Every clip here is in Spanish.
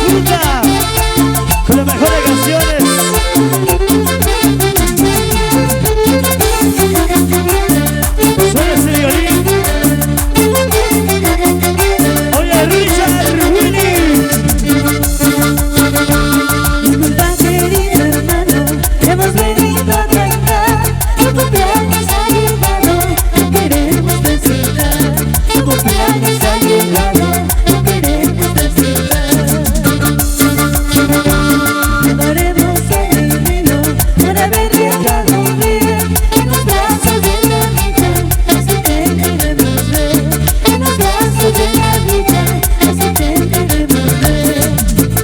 Ruta, con las mejores canciones. Suena ese violín. Oye, Richard Winnie. Disculpa, querido hermano, hemos venido a cantar. Tu cumpleaños ha llegado, no queremos felicitar. Tu cumpleaños ha llegado, no queremos felicitar. Llevaremos el vino para haber llegado bien. En los brazos de la vida, así te queremos ver. En los brazos de la vida, así te queremos ver.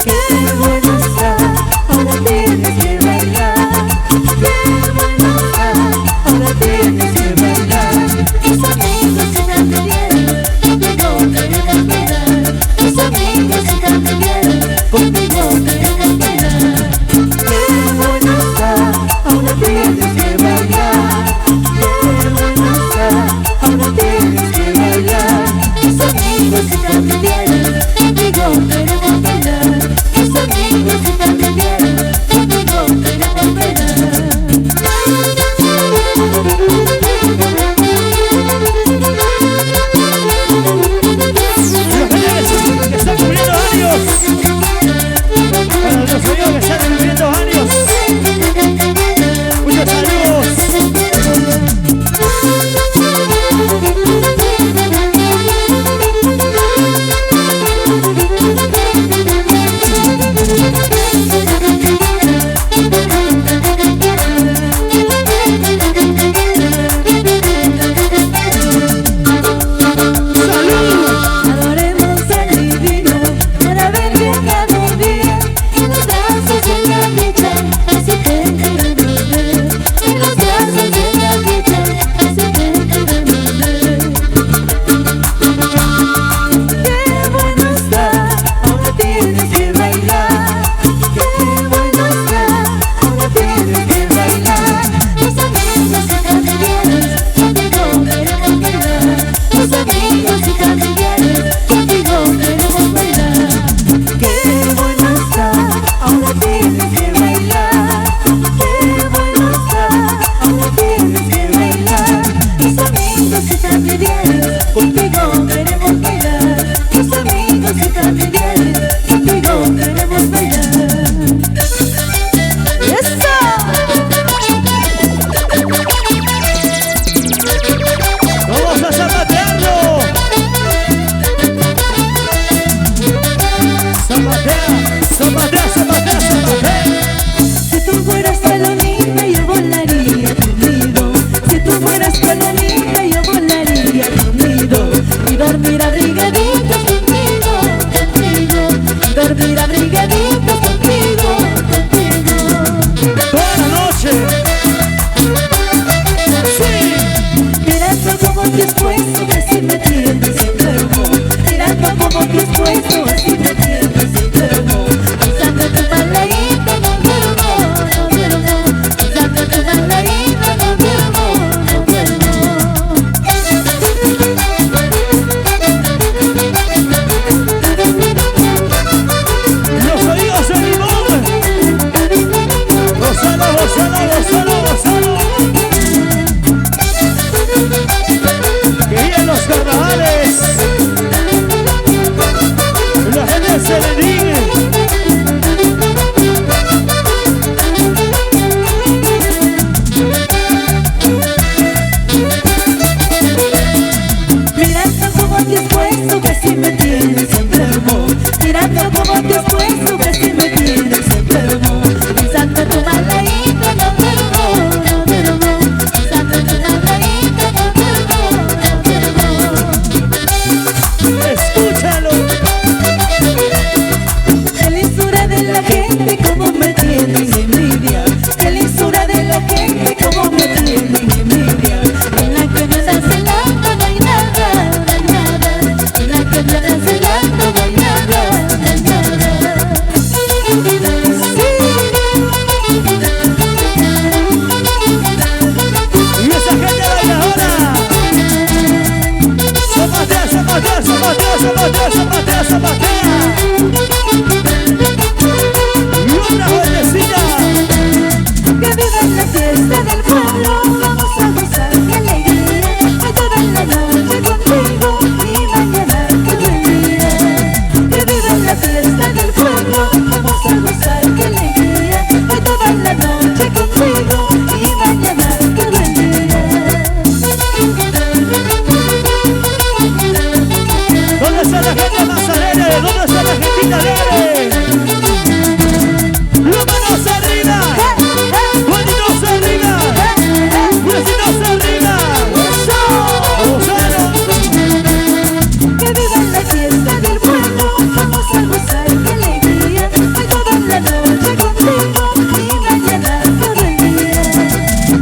Qué bueno está, ahora tienes que bailar. Qué bueno está, ahora tienes que bailar. Tus amigos están bien, contigo queremos bailar. Tus amigos están bien, contigo queremos bailar. Qué bueno está, ahora tienes que bailar. Qué bueno está, ahora tienes que bailar. Tus amigos están bien, contigo queremos bailar. Tus amigos están bien, contigo queremos bailar. en la fiesta del pueblo, vamos a gozar qué alegría. Hoy toda la noche contigo y mañana qué buen día. Que viva en la fiesta del pueblo, vamos a gozar qué alegría. Hoy toda la noche contigo y mañana qué buen día. ¿Dónde está la gente más alegre? ¿Dónde está la gentita alegre? ¡Las manos arriba! ¡Manitos arriba! ¡Bracitos arriba! ¡Gozalo! Que viva en la fiesta del pueblo, vamos a gozar qué alegría. Hoy toda la noche contigo y mañana qué buen día.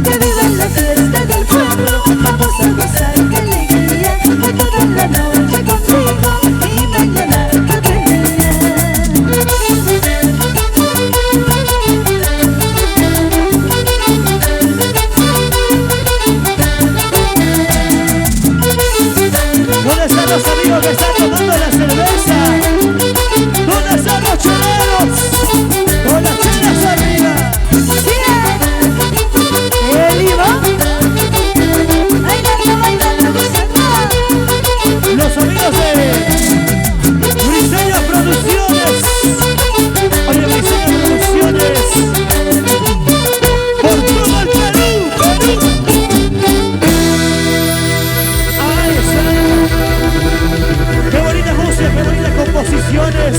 Que viva en la fiesta del pueblo, vamos a gozar qué alegría. Hoy toda la noche contigo y mañana qué buen día. ¿Dónde están los amigos que están tomando la cerveza? ¿Dónde están los cheleros? Con las chelas arriba. El Iván, bailando, gozando. Los amigos de Briseño Producciones. Oye, Briseño Producciones. Por todo el Perú. Ahí está. Qué bonita música, qué bonitas composiciones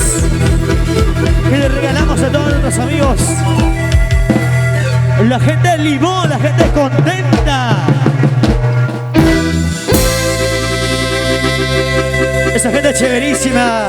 que le regalamos a todos nuestros amigos. La gente de Limón, la gente contenta. Esa gente chéverísima.